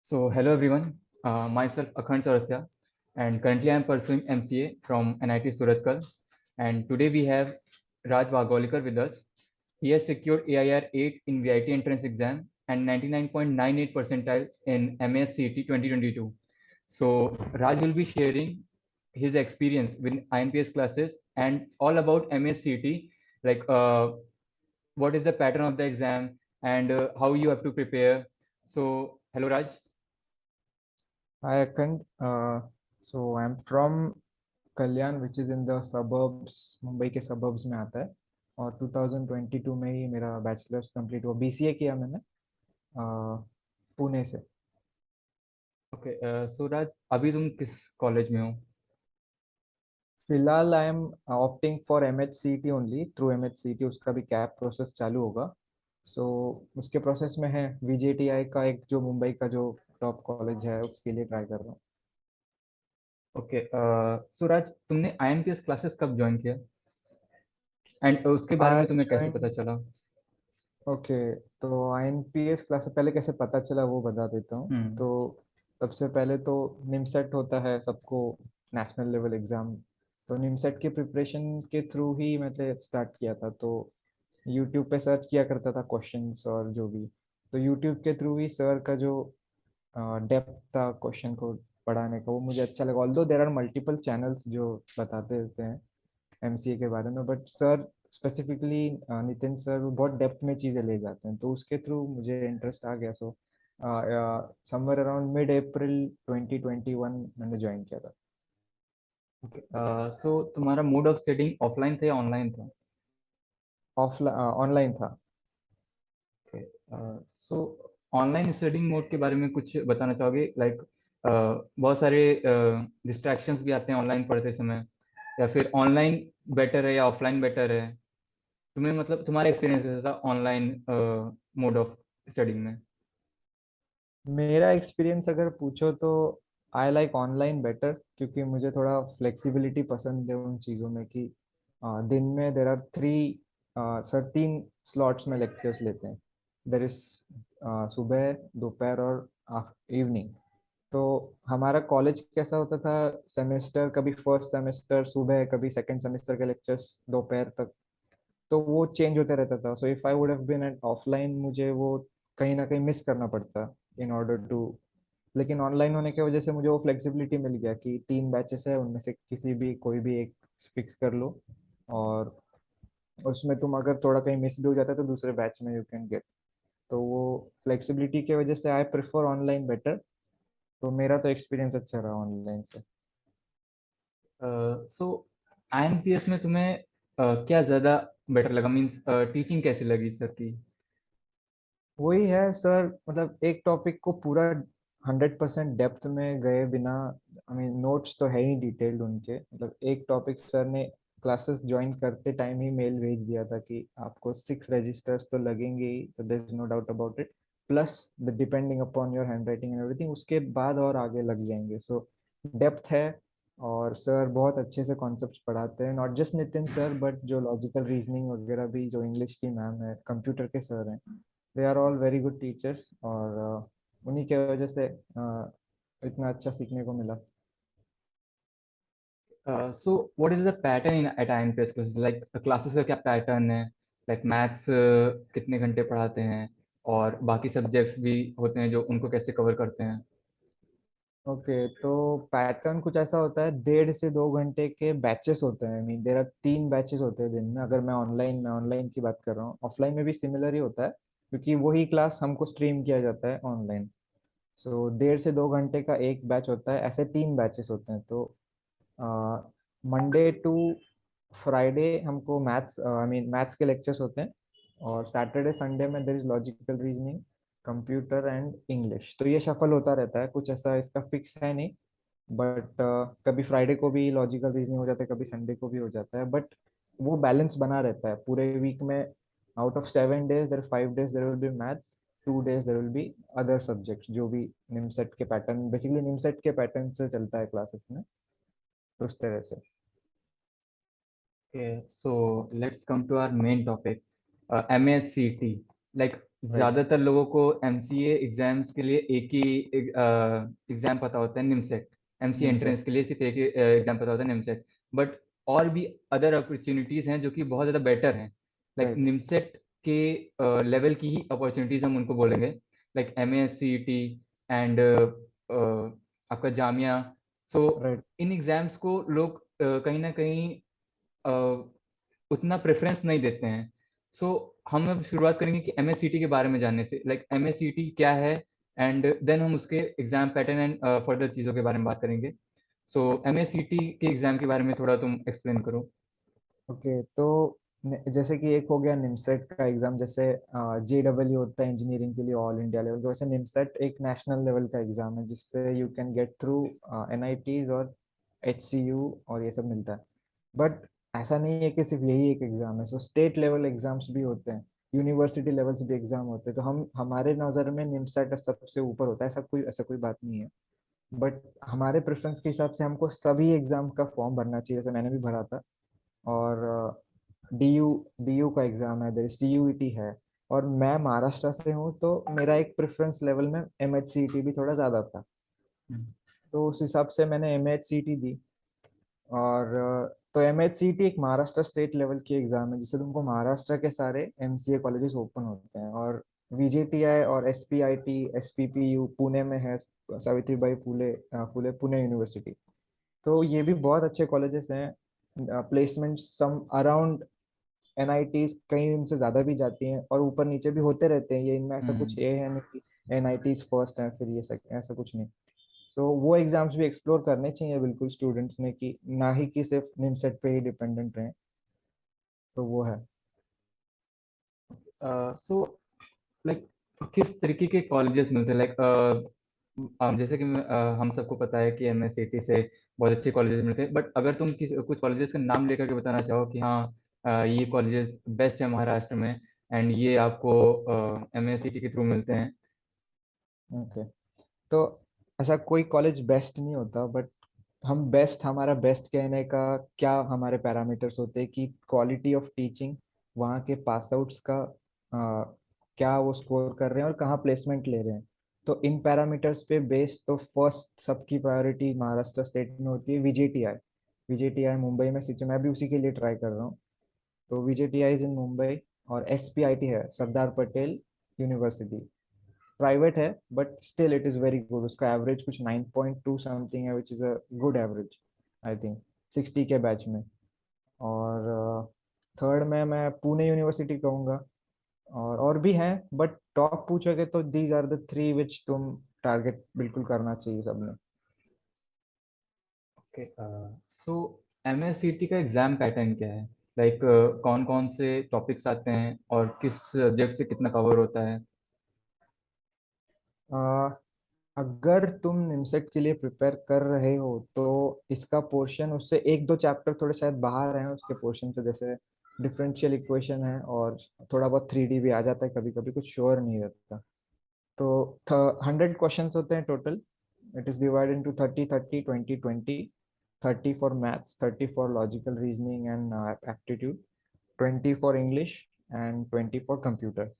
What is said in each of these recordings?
So, hello everyone. Myself Akhand Sarasya, and currently I am pursuing MCA from NIT Surathkal. And today we have Raj Vagolikar with us. He has secured AIR 8 in VIT entrance exam and 99.98 percentile in MASCET 2022. So, Raj will be sharing his experience with IMPS classes and all about MASCET, like what is the pattern of the exam and how you have to prepare. So, hello Raj. Hi, Akhand. So I'm from Kalyan, which is in the suburbs, Mumbai के suburbs में आता है और 2022 में ही मेरा bachelors complete हुआ। BCA किया मैंने पुणे से। ओके, सो राज अभी तुम किस कॉलेज में हो? फिलहाल I am opting for MHCT only through MHCT. उसका भी कैप प्रोसेस चालू होगा। सो उसके प्रोसेस में है। वीजेटीआई का एक जो मुंबई का जो टॉप कॉलेज है उसके लिए ट्राई कर रहा हूँ। ओके, सो राज तुमने आईएमपीएस क्लासेस कब ज्वाइन किया एंड उसके बारे में आई तुम्हें कैसे ज्वाइन। पता चला? ओके, तो आईएनपीएस क्लास से पहले कैसे पता चला वो बता देता हूँ। हम्म। तो सबसे पहले तो निमसेट होता है सबको, नेशनल लेवल एग्जाम। तो निमसेट की प्रिपरेशन के थ्रू ही मैंने स्टार्ट किया था। तो यूट्यूब पे सर्च किया करता था क्वेश्चंस और जो भी। तो यूट्यूब के थ्रू ही सर का जो डेप्थ था क्वेश्चन को पढ़ाने का वो मुझे अच्छा लगा। Although there are multiple channels जो बताते रहते हैं एमसीए के बारे में, but sir specifically Nitin sir वो बहुत डेप्थ में चीज़ें ले जाते हैं, तो उसके थ्रू मुझे इंटरेस्ट आ गया। सो समवेयर अराउंड मिड अप्रैल 2021 मैंने ज्वाइन किया था। ओके, सो तुम्हारा मोड ऑफ स्टडिंग ऑफलाइन था या ऑनलाइन था? ऑफलाइन ऑनलाइन था। ओके, सो ऑनलाइन स्टडिंग मोड के बारे में कुछ बताना चाहोगे? लाइक बहुत सारे डिस्ट्रैक्शंस भी आते हैं ऑनलाइन पढ़ते समय, या फिर ऑनलाइन बेटर है या ऑफलाइन बेटर है? तुम्हें मतलब तुम्हारा एक्सपीरियंस कैसा था ऑनलाइन मोड ऑफ स्टडिंग में? मेरा एक्सपीरियंस अगर पूछो तो आई लाइक ऑनलाइन बेटर, क्योंकि मुझे थोड़ा फ्लेक्सिबिलिटी पसंद है उन चीज़ों में कि दिन में देर आर थ्री सर तीन स्लॉट्स में लेक्चर्स लेते हैं। देर इज सुबह, दोपहर और इवनिंग। तो हमारा कॉलेज कैसा होता था, सेमेस्टर कभी फर्स्ट सेमेस्टर सुबह, कभी सेकंड सेमेस्टर के लेक्चर्स दोपहर तक। तो वो चेंज होते रहता था। So if I would have been at offline मुझे वो कहीं ना कहीं मिस करना पड़ता इन ऑर्डर टू। लेकिन ऑनलाइन होने की वजह से मुझे वो फ्लेक्सिबिलिटी मिल गया कि तीन बैचेस है, उनमें से किसी भी कोई भी एक फिक्स कर लो और उसमें तुम अगर थोड़ा कहीं मिस भी हो जाता है तो दूसरे बैच में यू कैन गेट। तो वो फ्लेक्सिबिलिटी की वजह से आई प्रेफर ऑनलाइन बेटर। तो मेरा तो एक्सपीरियंस अच्छा रहा ऑनलाइन से। सो आईएमपीएस में तुम्हें क्या ज़्यादा बेटर लगा? मीन्स टीचिंग कैसी लगी सर की? वही है सर, मतलब एक टॉपिक को पूरा 100% डेप्थ में गए बिना, आई मीन नोट्स तो है ही डिटेल्ड उनके, मतलब एक टॉपिक सर ने क्लासेस ज्वाइन करते टाइम ही मेल भेज दिया था कि आपको 6 रजिस्टर्स तो लगेंगे ही, तो there is no doubt about it. Plus the depending upon your handwriting and everything उसके बाद और आगे लग जाएंगे। सो डेप्थ है। और सर बहुत अच्छे से कॉन्सेप्ट्स पढ़ाते हैं, not just Nitin sir but जो लॉजिकल रीजनिंग वगैरह भी, जो इंग्लिश की मैम है, कंप्यूटर के सर हैं, they are all very good teachers. और उन्हीं के वजह से इतना अच्छा सीखने को मिला। So what is the pattern in at IMPS classes? Like classes का क्या पैटर्न है? लाइक मैथ्स कितने घंटे पढ़ाते हैं, और बाकी सब्जेक्ट्स भी होते हैं जो उनको कैसे कवर करते हैं? ओके, तो पैटर्न कुछ ऐसा होता है, 1.5 से 2 घंटे के बैचेस होते हैं। I mean there are 3 batches होते हैं दिन में। अगर मैं ऑनलाइन की बात कर रहा हूँ, ऑफलाइन में भी सिमिलर ही होता है क्योंकि वही क्लास हमको स्ट्रीम किया जाता है ऑनलाइन। सो 1.5 से 2 घंटे का एक बैच होता है, ऐसे 3 बैचेस होते हैं। तो मंडे टू फ्राइडे हमको मैथ्स, आई मीन मैथ्स के लेक्चर्स होते हैं। और सैटरडे संडे में there is logical reasoning, computer and English. तो ये शफल होता रहता है, कुछ ऐसा इसका फिक्स है नहीं। बट कभी फ्राइडे को भी लॉजिकल रीजनिंग हो जाता है, कभी संडे को भी हो जाता है, बट वो बैलेंस बना रहता है पूरे वीक में। Out of 7 days there 5 days there will be maths, 2 days there will be other subjects जो भी निमसेट के पैटर्न, बेसिकली निमसेट के पैटर्न से चलता है क्लासेस में। तो उस तरह से। Okay, so let's come to our main topic, MACT. Like right. ज्यादातर लोगों को एमसीए एग्जाम्स के लिए एक ही एग्जाम पता होता है, निमसेट। एमसीए निमसेट। एंट्रेंस के लिए सिर्फ एक ही एग्जाम पता होता है, निमसेट। बट और भी अदर अपॉर्चुनिटीज हैं जो कि बहुत ज़्यादा बेटर हैं। Like right. निमसेट के लेवल की ही अपॉर्चुनिटीज हम उनको बोलेंगे, like M S C T and आपका जामिया। So right. इन एग्जाम्स को लोग कहीं ना कहीं उतना प्रेफरेंस नहीं देते हैं। सो हम अब शुरुआत करेंगे कि एम के बारे में जानने से, लाइक एम क्या है, एंड देन हम उसके एग्जाम पैटर्न एंड फर्दर चीज़ों के बारे में बात करेंगे। सो एम के एग्जाम के बारे में थोड़ा तुम एक्सप्लेन करो। ओके, तो जैसे कि एक हो गया निमसेट का एग्जाम, जैसे JEE होता है इंजीनियरिंग के लिए ऑल इंडिया लेवल का, वैसे निमसेट एक नेशनल लेवल का एग्जाम है जिससे you can get through NITs और HCU और ये सब मिलता है। बट ऐसा नहीं है कि सिर्फ यही एक एग्जाम है, सो स्टेट लेवल एग्जाम्स भी होते हैं, यूनिवर्सिटी लेवल से भी एग्जाम होते हैं। तो हम हमारे नज़र में निमसेट सबसे ऊपर होता है, ऐसा कोई बात नहीं है। बट हमारे प्रेफरेंस के हिसाब से हमको सभी एग्जाम का फॉर्म भरना चाहिए, जैसे मैंने भी भरा था। और DU DU का एग्जाम है, देयर CUET है। और मैं महाराष्ट्र से हूँ तो मेरा एक प्रेफरेंस लेवल में MHCET भी थोड़ा ज़्यादा था, हम्म। तो उस हिसाब से मैंने MHCET दी। और तो MHCET एक महाराष्ट्र स्टेट लेवल की एग्जाम है जिससे तुमको महाराष्ट्र के सारे MCA कॉलेजेस ओपन होते हैं। और VJTI और SPIT SPPU पुणे में है, सावित्रीबाई फुले पुणे यूनिवर्सिटी। तो ये भी बहुत अच्छे कॉलेजेस हैं। प्लेसमेंट सम अराउंड NITs कहीं उनसे ज़्यादा भी जाती हैं और ऊपर नीचे भी होते रहते हैं, ये इनमें ऐसा कुछ हम्म। ये है नहीं कि NITs फर्स्ट है फिर ये ऐसा कुछ नहीं। सो वो एग्जाम्स भी एक्सप्लोर करने चाहिए बिल्कुल स्टूडेंट्स ने, कि ना ही कि सिर्फ निमसेट पे ही डिपेंडेंट रहें। तो वो है। सो लाइक किस तरीके के कॉलेजेस मिलते हैं, लाइक जैसे कि हम सबको पता है कि एम से बहुत अच्छे कॉलेजेस मिलते हैं, बट अगर तुम कुछ कॉलेजेस का नाम लेकर के बताना चाहो कि हाँ ये कॉलेजेस बेस्ट है महाराष्ट्र में, एंड ये आपको एम के थ्रू मिलते हैं। ओके, तो ऐसा कोई कॉलेज बेस्ट नहीं होता, बट हम बेस्ट, हमारा बेस्ट कहने का क्या हमारे पैरामीटर्स होते हैं कि क्वालिटी ऑफ टीचिंग, वहाँ के पास आउट्स का क्या वो स्कोर कर रहे हैं और कहाँ प्लेसमेंट ले रहे हैं। तो इन पैरामीटर्स पे बेस तो फर्स्ट सबकी प्रायोरिटी महाराष्ट्र स्टेट में होती है VJTI। VJTI मुंबई में सिटी, मैं भी उसी के लिए ट्राई कर रहा हूँ। तो VJTI इज इन मुंबई। और SPIT है सरदार पटेल यूनिवर्सिटी, प्राइवेट है but still it is very good. उसका एवरेज कुछ 9.2 समथिंग है, which is a good average I think 60 के बैच में। और थर्ड में मैं पुणे यूनिवर्सिटी कहूँगा। और भी हैं, बट टॉप पूछोगे तो these are the three which तुम टारगेट बिल्कुल करना चाहिए सबने। ओके। सो एम का एग्जाम पैटर्न क्या है, लाइक कौन कौन से टॉपिक्स आते हैं और किस सब्जेक्ट से कितना कवर होता है? अगर तुम निमसेट के लिए प्रिपेयर कर रहे हो तो इसका पोर्शन, उससे एक दो चैप्टर थोड़े शायद बाहर हैं उसके पोर्शन से, जैसे डिफरेंशियल इक्वेशन है और थोड़ा बहुत 3D भी आ जाता है कभी कभी, कुछ श्योर नहीं रहता। तो 100 क्वेश्चन होते हैं total. It is divided into 30 30 20 20। 30 for maths, 30 for logical reasoning and aptitude, 20 for English and 20 for computer.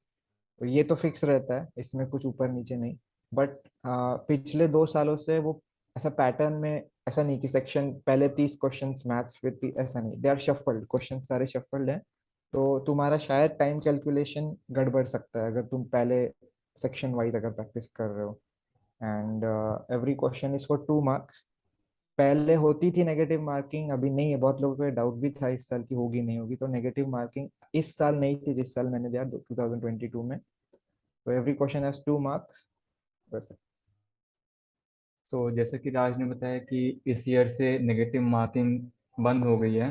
तो ये तो फिक्स रहता है, इसमें कुछ ऊपर नीचे नहीं। बट पिछले 2 सालों से वो ऐसा पैटर्न में, ऐसा नहीं कि सेक्शन पहले 30 क्वेश्चन मैथ्स फिर ऐसा नहीं, दे आर शफल्ड, क्वेश्चन सारे शफल्ड हैं। तो तुम्हारा शायद टाइम कैलकुलेशन गड़बड़ सकता है अगर तुम पहले सेक्शन वाइज अगर प्रैक्टिस कर रहे हो। And every question is for 2 marks. पहले होती थी नेगेटिव मार्किंग, अभी नहीं है। बहुत लोगों को डाउट भी था इस साल की होगी नहीं होगी, तो नेगेटिव मार्किंग इस साल नहीं थी जिस साल मैंने दिया 2022 में। तो एवरी क्वेश्चन हैज 2 मार्क्स वैसे। तो जैसे कि राज ने बताया कि इस ईयर से नेगेटिव मार्किंग बंद हो गई है,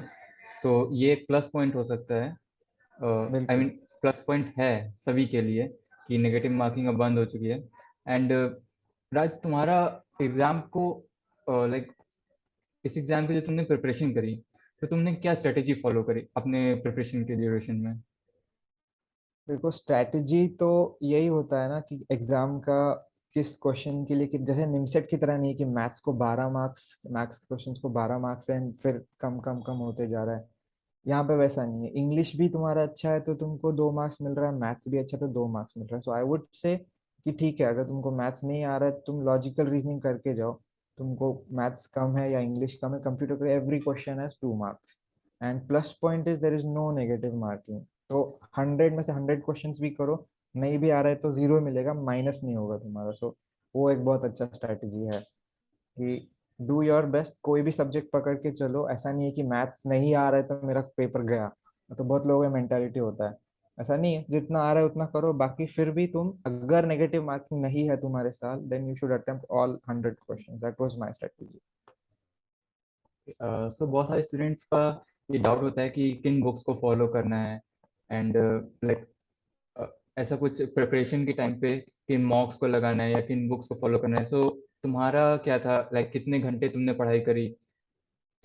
सो ये एक प्लस पॉइंट हो सकता है। आई मीन बिल्कुल। प्लस पॉइंट है सभी के लिए कि नेगेटिव मार्किंग अब बंद हो चुकी है। एंड राज, तुम्हारा एग्जाम को लाइक इस एग्जाम की जो तुमने प्रिपरेशन करी, तो तुमने क्या स्ट्रेटेजी फॉलो करी अपने प्रिपरेशन के ड्यूरेशन में? देखो स्ट्रैटेजी तो यही होता है ना कि एग्जाम का किस क्वेश्चन के लिए जैसे निमसेट की तरह नहीं कि मैथ्स को 12 मार्क्स, मैथ्स क्वेश्चंस को 12 मार्क्स है and फिर कम कम कम होते जा रहा है। यहाँ पे वैसा नहीं है। इंग्लिश भी तुम्हारा अच्छा है तो तुमको 2 मार्क्स मिल रहा है, मैथ्स भी अच्छा है तो 2 मार्क्स मिल रहा है। सो आई वुड से कि ठीक है, अगर तुमको मैथ्स नहीं आ रहा है तुम लॉजिकल रीजनिंग करके जाओ। तुमको मैथ्स कम है या इंग्लिश कम है, कंप्यूटर का every question has 2 marks. And plus point is there is no negative marking. तो 100 में से 100 क्वेश्चंस भी करो, नहीं भी आ रहा है तो 0 मिलेगा, माइनस नहीं होगा तुम्हारा। सो वो एक बहुत अच्छा स्ट्रैटेजी है कि डू योर बेस्ट। कोई भी सब्जेक्ट पकड़ के चलो, ऐसा नहीं है कि मैथ्स नहीं आ रहा है तो मेरा पेपर गया। तो बहुत लोगों का मेंटालिटी होता है, ऐसा नहीं है। जितना आ रहा है उतना करो, बाकी फिर भी तुम अगर नेगेटिव मार्किंग नहीं है तुम्हारे साथ then you should attempt all 100 question. That was my strategy. So बहुत सारे स्टूडेंट्स का ये डाउट होता है कि किन बुक्स को फॉलो करना है, एंड लाइक ऐसा कुछ प्रिपरेशन के टाइम पे किन मॉक्स को लगाना है या किन बुक्स को फॉलो करना है। सो तुम्हारा क्या था, लाइक कितने घंटे तुमने पढ़ाई करी?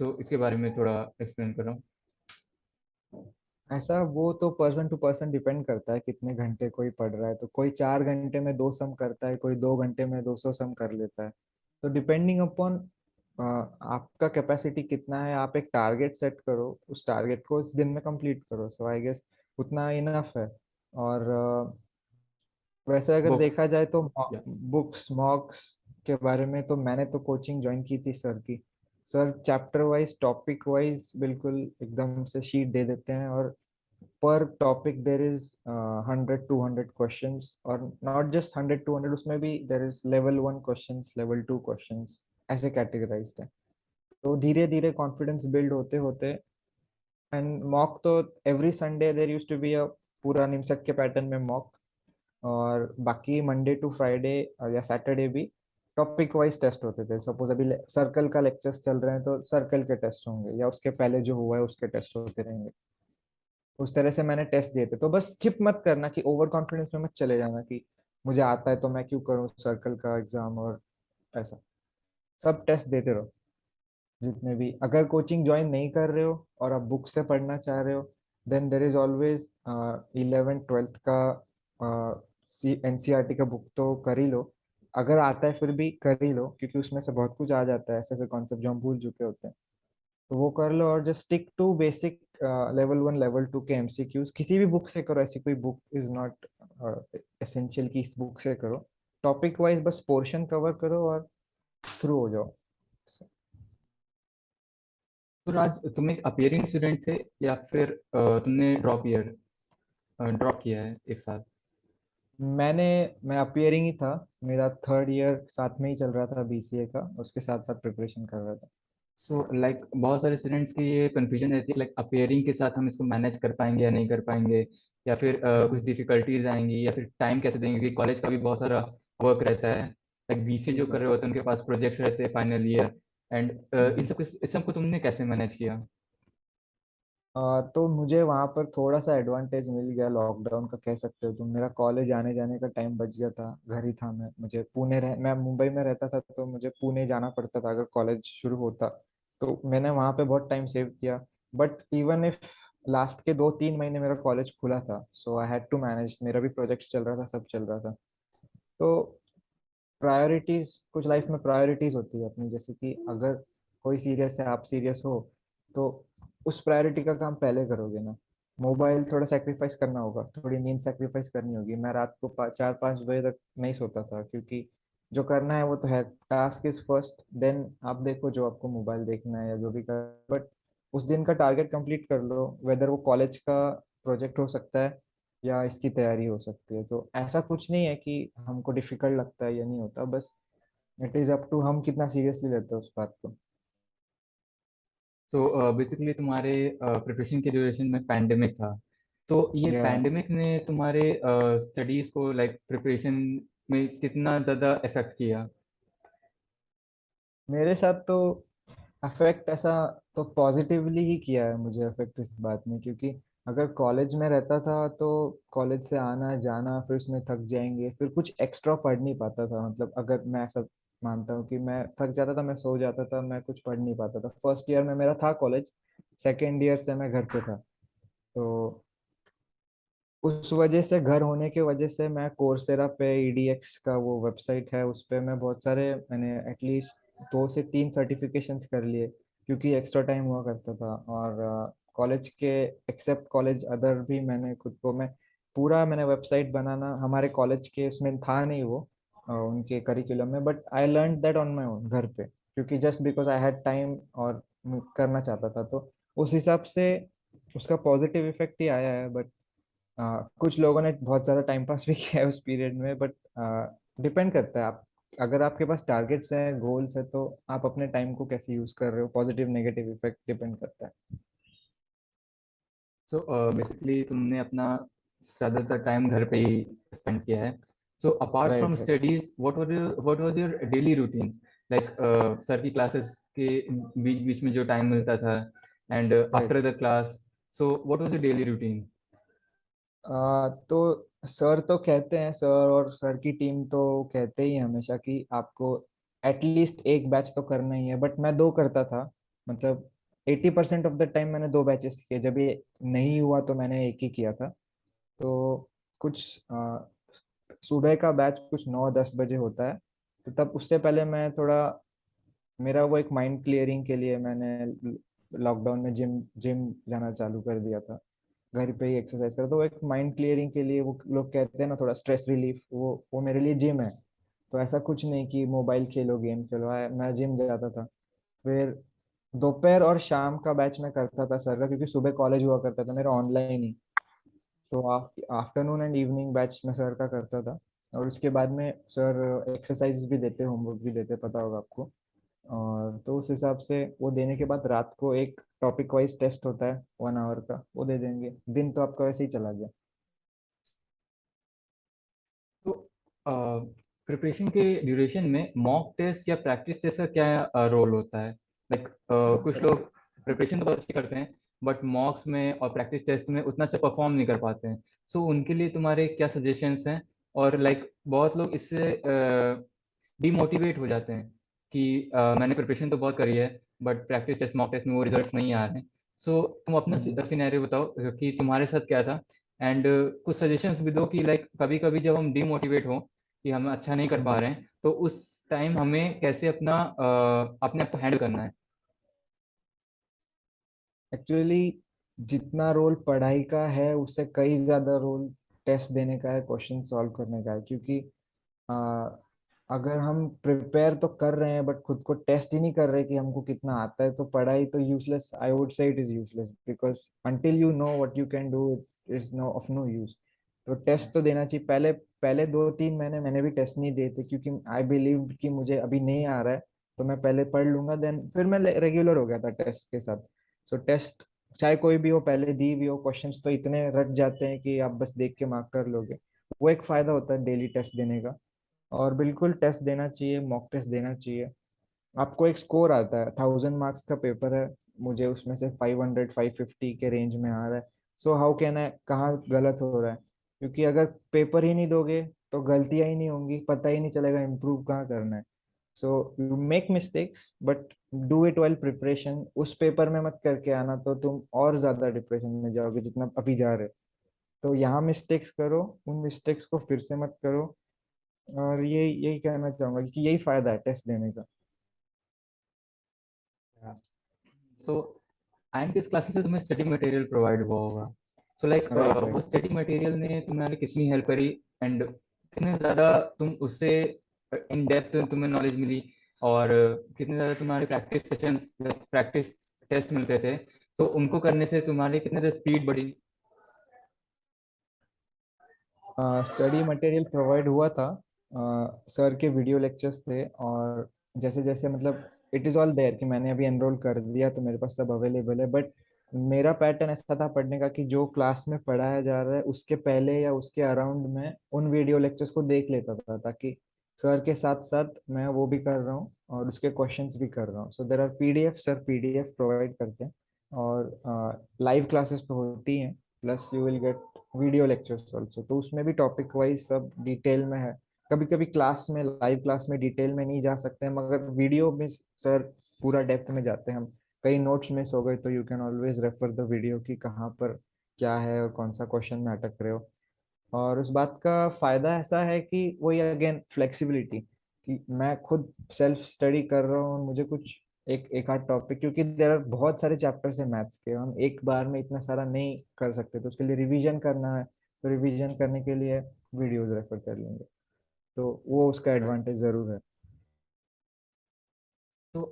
तो इसके बारे में थोड़ा एक्सप्लेन करो। ऐसा वो तो पर्सन टू पर्सन डिपेंड करता है कितने घंटे कोई पढ़ रहा है। तो कोई 4 घंटे में 2 सम करता है, कोई 2 घंटे में 200 सम कर लेता है। तो डिपेंडिंग अपॉन आपका कैपेसिटी कितना है, आप एक टारगेट सेट करो, उस टारगेट को उस दिन में कंप्लीट करो। सो आई गेस उतना इनफ है। और वैसे अगर बुक्स देखा जाए तो या बुक्स मॉक्स के बारे में तो मैंने तो कोचिंग ज्वाइन की थी सर की। Sir chapter wise topic wise बिल्कुल एकदम से शीट दे देते हैं, और पर टॉपिक देर इज 100 200 क्वेश्चंस, और नॉट जस्ट 100 200, उसमें भी there is level 1 questions, level 2 questions, ऐसे कैटेगराइज है। तो धीरे धीरे कॉन्फिडेंस बिल्ड होते होते, एंड मॉक तो every Sunday there use to be a पूरा निमसक के पैटर्न में मॉक। और बाकी मंडे टू फ्राइडे या सैटरडे भी टॉपिक वाइज टेस्ट होते थे। सपोज अभी सर्कल का लेक्चर्स चल रहे हैं तो सर्कल के टेस्ट होंगे, या उसके पहले जो हुआ है उसके टेस्ट होते रहेंगे। उस तरह से मैंने टेस्ट दिए थे। तो बस स्किप मत करना कि ओवर कॉन्फिडेंस में मत चले जाना कि मुझे आता है तो मैं क्यों करूँ सर्कल का एग्जाम, और ऐसा। सब टेस्ट देते रहो जितने भी। अगर कोचिंग ज्वाइन नहीं कर रहे हो और आप बुक से पढ़ना चाह रहे हो, then there is always 11th 12th का एनसीईआरटी का बुक तो कर ही लो। अगर आता है फिर भी कर ही लो, क्योंकि उसमें से बहुत कुछ आ जाता है, ऐसे ऐसे कॉन्सेप्ट जो हम भूल चुके होते हैं। तो वो कर लो, और just stick to basic level 1 level 2 के एमसीक्यूज। किसी भी बुक से करो, ऐसी कोई बुक इज नॉट एसेंशियल कि इस बुक से करो। टॉपिक वाइज बस पोर्शन कवर करो और थ्रू हो जाओ। तो राज, तुम एक अपीयरिंग स्टूडेंट थे या फिर तुमने ड्रॉप किया है एक साथ? मैं अपियरिंग ही था। मेरा 3rd ईयर साथ में ही चल रहा था बीसीए का, उसके साथ साथ प्रिपरेशन कर रहा था। सो लाइक बहुत सारे स्टूडेंट्स की ये कंफ्यूजन रहती है, लाइक अपीयरिंग के साथ हम इसको मैनेज कर पाएंगे या नहीं कर पाएंगे, या फिर कुछ डिफिकल्टीज आएंगी, या फिर टाइम कैसे देंगे, क्योंकि कॉलेज का भी बहुत सारा वर्क रहता है। लाइक बीसीए सही जो कर बात। रहे होते हैं उनके पास प्रोजेक्ट्स रहते हैं फाइनल ईयर, एंड हम्म। इस सबको तुमने कैसे मैनेज किया? तो मुझे वहाँ पर थोड़ा सा एडवांटेज मिल गया, लॉकडाउन का कह सकते हो तुम। मेरा कॉलेज आने जाने का टाइम बच गया था, घर ही था मैं। मैं मुंबई में रहता था तो मुझे पुणे जाना पड़ता था अगर कॉलेज शुरू होता। तो मैंने वहाँ पे बहुत टाइम सेव किया। बट इवन इफ लास्ट के 2 3 महीने मेरा कॉलेज खुला था, सो आई हैड टू मैनेज। मेरा भी प्रोजेक्ट चल रहा था, सब चल रहा था। तो प्रायोरिटीज, कुछ लाइफ में प्रायोरिटीज होती है अपनी। जैसे कि अगर कोई सीरियस है, आप सीरियस हो, तो उस प्रायोरिटी का काम पहले करोगे ना। मोबाइल थोड़ा सेक्रीफाइस करना होगा, थोड़ी नींद सेक्रीफाइस करनी होगी। मैं रात को 4 5 बजे तक नहीं सोता था, क्योंकि जो करना है वो तो है। टास्क इज फर्स्ट, देन आप देखो जो आपको मोबाइल देखना है या जो भी कर। बट उस दिन का टारगेट कंप्लीट कर लो, वेदर वो कॉलेज का प्रोजेक्ट हो सकता है या इसकी तैयारी हो सकती है। तो ऐसा कुछ नहीं है कि हमको डिफिकल्ट लगता है या नहीं होता, बस इट इज अप टू हम कितना सीरियसली लेते हैं उस बात को। सो बेसिकली तुम्हारे प्रिपरेशन के ड्यूरेशन में पैंडेमिक था, तो ये या पैंडेमिक ने तुम्हारे स्टडीज को, लाइक प्रिपरेशन में कितना ज़्यादा इफेक्ट किया? मेरे साथ तो अफेक्ट ऐसा तो पॉजिटिवली ही किया है मुझे अफेक्ट इस बात में, क्योंकि अगर कॉलेज में रहता था तो कॉलेज से आना जाना, फिर उसमें थक जाएंगे, फिर कुछ एक्स्ट्रा पढ़ नहीं पाता था। मतलब अगर मैं ऐसा मानता हूँ कि मैं थक जाता था, मैं सो जाता था, मैं कुछ पढ़ नहीं पाता था। फर्स्ट ईयर में मेरा था कॉलेज, सेकेंड ईयर से मैं घर पे था। तो उस वजह से, घर होने की वजह से, मैं कोर्सेरा पे ईडीएक्स का वो वेबसाइट है उस पे मैं बहुत सारे, मैंने एटलीस्ट 2 से 3 सर्टिफिकेशंस कर लिए, क्योंकि एक्स्ट्रा टाइम हुआ करता था। और कॉलेज के एक्सेप्ट कॉलेज अदर भी मैंने खुद को मैं पूरा मैंने वेबसाइट बनाना हमारे कॉलेज के उसमें था नहीं वो उनके करिकुलम में, but I learn that on my own घर पे, क्योंकि just because I had time और मैं करना चाहता था, तो उस हिसाब से उसका पॉजिटिव इफेक्ट ही आया है। बट कुछ लोगों ने बहुत ज़्यादा टाइम पास भी किया है उस पीरियड में, बट डिपेंड करता है आप, अगर आपके पास टारगेट्स हैं, गोल्स है, तो आप अपने टाइम को कैसे यूज कर रहे हो, पॉजिटिव नेगेटिव इफेक्ट डिपेंड करता है। सो बेसिकली तुमने अपना ज़्यादातर टाइम घर पे ही स्पेंड किया है। So apart from right, right. Studies what was your daily routine, like sir की क्लासेस के बीच बीच में जो टाइम मिलता था and right. After the class, so what was your daily routine? तो सर तो कहते हैं, सर और सर की टीम तो कहते ही हैं हमेशा कि आपको एटलीस्ट एक बैच तो करना ही है, बट मैं दो करता था। मतलब 80% ऑफ द टाइम मैंने दो बैचेस किए, जब ये नहीं हुआ तो मैंने एक ही किया था। तो कुछ सुबह का बैच कुछ 9-10 बजे होता है, तो तब उससे पहले मैं थोड़ा, मेरा वो एक माइंड क्लियरिंग के लिए मैंने लॉकडाउन में जिम जिम जाना चालू कर दिया था। घर पे ही एक्सरसाइज करा, तो वो एक माइंड क्लियरिंग के लिए, वो लोग कहते हैं ना थोड़ा स्ट्रेस रिलीफ, वो मेरे लिए जिम है। तो ऐसा कुछ नहीं कि मोबाइल खेलो गेम खेलो, मैं जिम जाता था। फिर दोपहर और शाम का बैच मैं करता था सर का, क्योंकि सुबह कॉलेज हुआ करता था मेरा ऑनलाइन ही। तो आफ्टरनून एंड इवनिंग बैच में सर का करता था। और उसके बाद में सर एक्सरसाइज भी देते, होमवर्क भी देते, पता होगा आपको। और तो उस हिसाब से वो देने के बाद रात को एक टॉपिक वाइज टेस्ट होता है 1 आवर का, वो दे देंगे। दिन तो आपका वैसे ही चला गया। तो प्रिपरेशन के ड्यूरेशन में मॉक टेस्ट या प्रैक्टिस टेस्ट का क्या रोल होता है? लाइक कुछ अच्छा। लोग प्रिपरेशन तो बहुत अच्छी करते हैं बट मॉक्स में और प्रैक्टिस टेस्ट में उतना अच्छा परफॉर्म नहीं कर पाते हैं। सो उनके लिए तुम्हारे क्या सजेशंस हैं? और लाइक बहुत लोग इससे डिमोटिवेट हो जाते हैं कि मैंने प्रिपरेशन तो बहुत करी है but practice test mock test में वो रिजल्ट्स नहीं आ रहे हैं। सो तुम अपना हम्म। सिनेरियो बताओ कि तुम्हारे साथ क्या था एंड कुछ सजेशंस भी दो कि लाइक कभी कभी जब हम डिमोटिवेट हो कि हम अच्छा नहीं कर पा हम्म। रहे हैं तो उस टाइम हमें कैसे अपने आप को हैंडल करना है। एक्चुअली जितना रोल पढ़ाई का है उससे कई ज्यादा रोल टेस्ट देने का है, क्वेश्चन सॉल्व करने का है। क्योंकि आ, अगर हम प्रिपेयर तो कर रहे हैं बट खुद को टेस्ट ही नहीं कर रहे कि हमको कितना आता है, तो पढ़ाई तो useless, I would say it is useless, because until you know what you can do it is no of no use. तो टेस्ट तो देना चाहिए। पहले पहले 2-3 महीने मैंने भी टेस्ट नहीं दिए थे, क्योंकि आई बिलीव कि मुझे अभी नहीं आ रहा है, तो मैं पहले पढ़ लूंगा, देन फिर मैं रेगुलर हो गया था टेस्ट के साथ। सो टेस्ट चाहे कोई भी हो, पहले दी भी हो, क्वेश्चंस तो इतने रट जाते हैं कि आप बस देख के मार्क कर लोगे। वो एक फायदा होता है डेली टेस्ट देने का। और बिल्कुल टेस्ट देना चाहिए, मॉक टेस्ट देना चाहिए। आपको एक स्कोर आता है, 1000 मार्क्स का पेपर है, मुझे उसमें से 500-550 के रेंज में आ रहा है। सो हाउ कैन आई, कहाँ गलत हो रहा है? क्योंकि अगर पेपर ही नहीं दोगे तो गलतियां ही नहीं होंगी, पता ही नहीं चलेगा इम्प्रूव कहाँ करना है। So you make mistakes but do it well preparation. उस पेपर में मत करके आना, तो तुम और ज्यादा डिप्रेशन में जाओगे जितना अभी जा रहे हो। तो यहाँ मिस्टेक्स करो, उन मिस्टेक्स को फिर से मत करो। और ये यही कहना चाहूंगा कि यही फायदा है टेस्ट देने का। सो आईएमपीएस क्लासेस से तुम्हें स्टडी मटेरियल प्रोवाइड हुआ होगा। सो लाइक राइट, वो राइट। स्टडी मटेरियल ने तुम्हारी कितनी हेल्प करी एंड कितने ज़्यादा तुम उससे इन डेप्थ तुम्हें नॉलेज मिली और कितने ज़्यादा तुम्हारे प्रैक्टिस सेशंस प्रैक्टिस टेस्ट मिलते थे तो उनको करने से तुम्हारी कितने ज़्यादा स्पीड बढ़ी? स्टडी मटेरियल प्रोवाइड हुआ था, सर के वीडियो लेक्चर्स थे, और जैसे जैसे मतलब इट इज़ ऑल देयर कि मैंने अभी एनरोल कर दिया तो मेरे पास सब अवेलेबल है। बट मेरा पैटर्न ऐसा था पढ़ने का कि जो क्लास में पढ़ाया जा रहा है उसके पहले या उसके अराउंड में उन वीडियो लेक्चर्स को देख लेता था, ताकि सर के साथ साथ मैं वो भी कर रहा हूँ और उसके क्वेश्चंस भी कर रहा हूँ। So there are PDF, sir PDF provide करते हैं। और लाइव क्लासेस तो होती हैं, plus you will get video lectures also, तो उसमें भी टॉपिक वाइज सब डिटेल में है। कभी कभी क्लास में, लाइव क्लास में डिटेल में नहीं जा सकते हैं, मगर वीडियो में सर पूरा डेप्थ में जाते हैं। हम कई नोट्स मिस हो गए तो you can always refer the video कि कहाँ पर क्या है और कौन सा क्वेश्चन में अटक रहे हो। और उस बात का फायदा ऐसा है कि वही अगेन फ्लेक्सिबिलिटी, कि मैं खुद सेल्फ स्टडी कर रहा हूँ, मुझे कुछ एक एक आध टॉपिक, क्योंकि देर आर बहुत सारे चैप्टर्स है मैथ्स के, हम एक बार में इतना सारा नहीं कर सकते, तो उसके लिए रिवीजन करना है, तो रिवीजन करने के लिए वीडियोस रेफर कर लेंगे, तो वो उसका एडवांटेज जरूर है। तो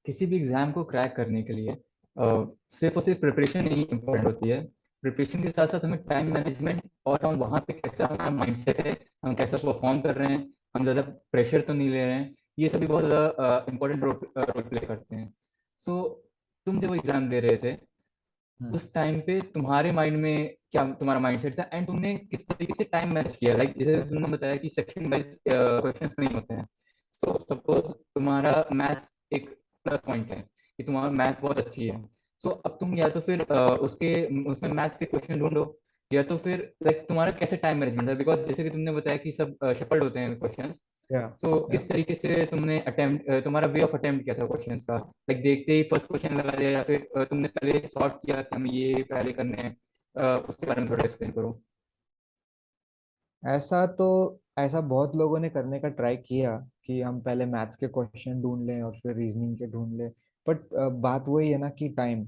किसी भी एग्जाम को क्रैक करने के लिए सिर्फ और सिर्फ प्रिपरेशन नहीं इम्पोर्टेंट होती है। प्रिपरेशन के साथ साथ हमें टाइम मैनेजमेंट और हम वहाँ पे कैसा हमारा माइंडसेट है, हम कैसा परफॉर्म कर रहे हैं, हम ज़्यादा प्रेशर तो नहीं ले रहे हैं, ये सभी बहुत ज़्यादा इम्पोर्टेंट रोल प्ले करते हैं। सो तुम जब एग्जाम दे रहे थे हम्म। उस टाइम पे तुम्हारे माइंड में क्या तुम्हारा माइंडसेट था, एंड तुमने किस तरीके से टाइम मैनेज किया? लाइक जैसे तुमने बताया कि सेक्शन वाइज क्वेश्चंस नहीं होते हैं। तो सपोज तुम्हारा मैथ्स एक प्लस पॉइंट है कि तुम्हारा मैथ्स बहुत अच्छी है। सो अब तुम या तो फिर उसके उसमें मैथ्स के क्वेश्चन ढूंढो, या तो फिर लाइक तुम्हारा कैसे टाइम मैनेजमेंट है, बिकॉज जैसे कि तुमने बताया कि सब शफल्ड होते हैं क्वेश्चंस। या सो या किस तरीके से तुमने अटेम्प्ट, तुम्हारा वे ऑफ अटेम्प्ट किया था क्वेश्चंस का? लाइक देखते ही फर्स्ट क्वेश्चन लगा दिया, या फिर तुमने पहले सॉर्ट किया कि हमें ये पहले करने हैं? उसके बारे में थोड़ा एक्सप्लेन करो। ऐसा बहुत लोगों ने करने का ट्राई किया कि हम पहले मैथ्स के क्वेश्चन ढूंढ लें और फिर रीजनिंग के ढूंढ लें, बट बात वही है ना कि टाइम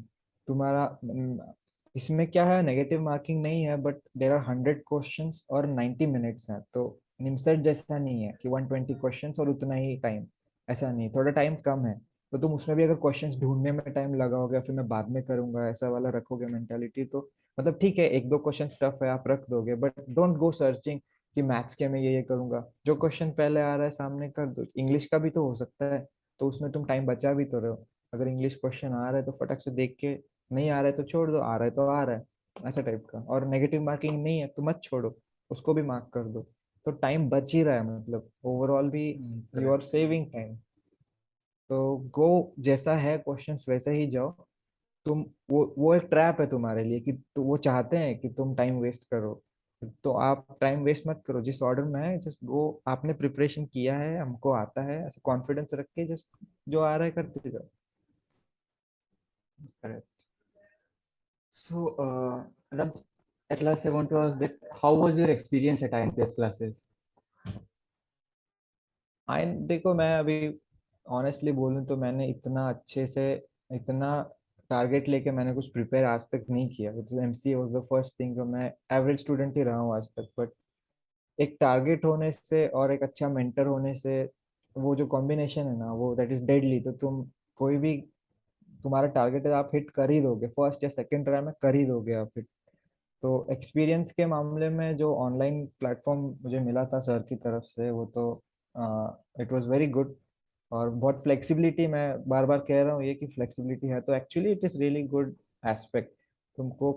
तुम्हारा इसमें क्या है, नेगेटिव मार्किंग नहीं है, बट देर आर 100 क्वेश्चंस और 90 मिनट्स हैं, तो निमसेट जैसा नहीं है कि 120 क्वेश्चंस और उतना ही टाइम, ऐसा नहीं, थोड़ा टाइम कम है। तो तुम उसमें भी अगर क्वेश्चंस ढूंढने में टाइम लगाओगे फिर मैं बाद में करूंगा ऐसा वाला रखोगे मेंटालिटी, तो मतलब ठीक है, एक दो क्वेश्चन टफ है आप रख दोगे, बट डोंट गो सर्चिंग कि मैथ्स के मैं ये करूंगा, जो क्वेश्चन पहले आ रहा है सामने कर दो। इंग्लिश का भी तो हो सकता है, तो उसमें तुम टाइम बचा भी तो रहे हो। अगर इंग्लिश क्वेश्चन आ रहा है तो फटक से देख के, नहीं आ रहा है तो छोड़ दो, आ रहा है तो आ रहा है, ऐसा टाइप का। और नेगेटिव मार्किंग नहीं है तो मत छोड़ो, उसको भी मार्क कर दो, तो टाइम बच ही रहा है, मतलब ओवरऑल भी you are correct. Saving time. तो गो, जैसा है क्वेश्चंस वैसे ही जाओ तुम। वो एक ट्रैप है तुम्हारे लिए कि तो वो चाहते हैं कि तुम टाइम वेस्ट करो, तो आप टाइम वेस्ट मत करो, जिस ऑर्डर में है जस्ट वो, आपने प्रिपरेशन किया है, हमको आता है, ऐसे कॉन्फिडेंस रख के जस्ट जो आ रहा है करते जाओ। Correct. So, Raj, at last I want to ask that how was your experience at INPS classes? आई देखो, मैं अभी ऑनेस्टली बोलूं तो मैंने इतना अच्छे से, इतना टारगेट लेके मैंने कुछ प्रिपेयर आज तक नहीं किया। MCA was the first thing, जो मैं एवरेज स्टूडेंट ही रहा हूँ आज तक, बट एक टारगेट होने से और एक अच्छा मेंटर होने से, वो जो कॉम्बिनेशन है ना, वो दैट इज डेडली। तो तुम कोई भी, तुम्हारा टारगेट है आप हिट कर ही दोगे, फर्स्ट या सेकंड ट्राई में कर ही दोगे आप हिट। तो एक्सपीरियंस के मामले में जो ऑनलाइन प्लेटफॉर्म मुझे मिला था सर की तरफ से, वो तो इट वाज वेरी गुड। और बहुत फ्लेक्सिबिलिटी, मैं बार बार कह रहा हूँ ये कि फ्लेक्सिबिलिटी है, तो actually it is really good aspect. तुमको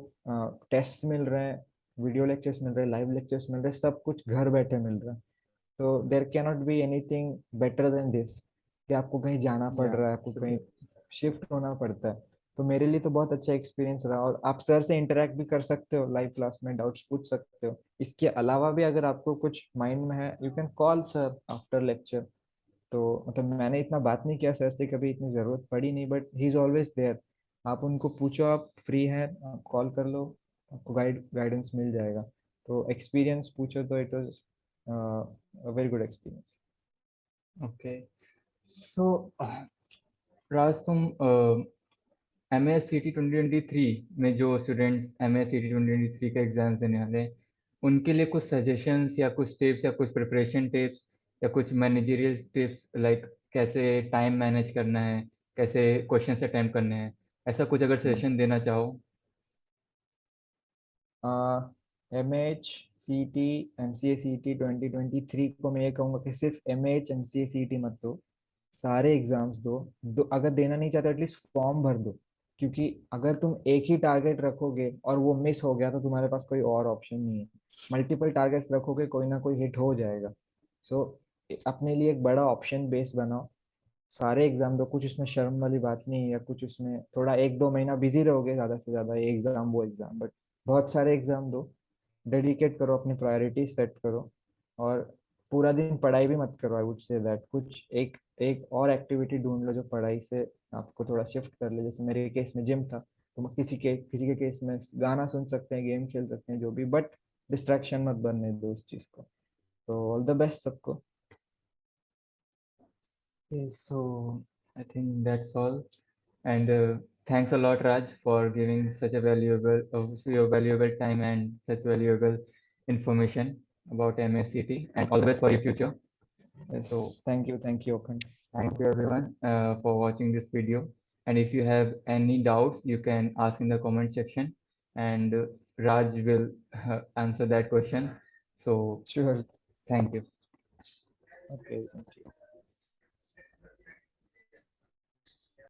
टेस्ट मिल रहे हैं, वीडियो लेक्चर्स मिल रहे हैं, लाइव लेक्चर्स मिल रहे हैं, सब कुछ घर बैठे मिल रहा है। तो there can not be anything better than this, कि आपको कहीं जाना पड़ Yeah, रहा है, आपको कहीं absolutely. शिफ्ट होना पड़ता है। तो मेरे लिए तो बहुत अच्छा एक्सपीरियंस रहा, और आप सर से इंटरेक्ट भी कर सकते हो लाइव क्लास में, डाउट्स पूछ सकते हो। इसके अलावा भी अगर आपको कुछ माइंड में है, you can call sir after lecture. तो मतलब मैंने इतना बात नहीं किया सर से, कभी इतनी जरूरत पड़ी नहीं, but he is always there. आप उनको पूछो, आप फ्री हैं आप कॉल कर लो, आपको गाइडेंस मिल जाएगा। तो एक्सपीरियंस पूछो तो it was very good experience. Okay. So, Raj, तुम एम एस सी टी 2023 में जो students M S C T 2023 का एग्जाम देने वाले हैं, उनके लिए कुछ सजेशंस या कुछ टिप्स या कुछ प्रिपरेशन टिप्स या कुछ मैनेजरियल टिप्स, लाइक कैसे टाइम मैनेज करना है, कैसे क्वेश्चन अटेम्प्ट करने हैं, ऐसा कुछ अगर सजेशन देना चाहो? MH CT MCA CT 2023 को मैं ये कहूँगा कि सिर्फ MH MCA CT मत दो, सारे एग्जाम्स दो, अगर देना नहीं चाहते एटलीस्ट फॉर्म भर दो। क्योंकि अगर तुम एक ही टारगेट रखोगे और वो मिस हो गया तो तुम्हारे पास कोई और ऑप्शन नहीं है। मल्टीपल टारगेट्स रखोगे, कोई ना कोई हिट हो जाएगा। सो अपने लिए एक बड़ा ऑप्शन बेस बनाओ, सारे एग्जाम दो, कुछ उसमें शर्म वाली बात नहीं है, या कुछ उसमें थोड़ा एक दो महीना बिजी रहोगे ज्यादा से ज्यादा, ये एग्जाम वो एग्जाम, बट बहुत सारे एग्जाम दो। डेडिकेट करो, अपनी प्रायोरिटी सेट करो, और पूरा दिन पढ़ाई भी मत करो। आई वुड से दैट कुछ एक एक और एक्टिविटी ढूंढ लो जो पढ़ाई से आपको थोड़ा शिफ्ट कर ले। जैसे मेरे केस में जिम था, तो किसी के केस में गाना सुन सकते हैं, गेम खेल सकते हैं, जो भी, बट डिस्ट्रैक्शन मत बनने दो उस चीज को। तो ऑल द बेस्ट सबको। Okay, so I think that's all. And thanks a lot, Raj, for giving such a your valuable time and such valuable information about MSCT. And all the best for your future. So Yes, thank you, Akhand. thank you everyone for watching this video. And if you have any doubts, you can ask in the comment section, and Raj will answer that question. So Sure. thank you. Okay, thank you.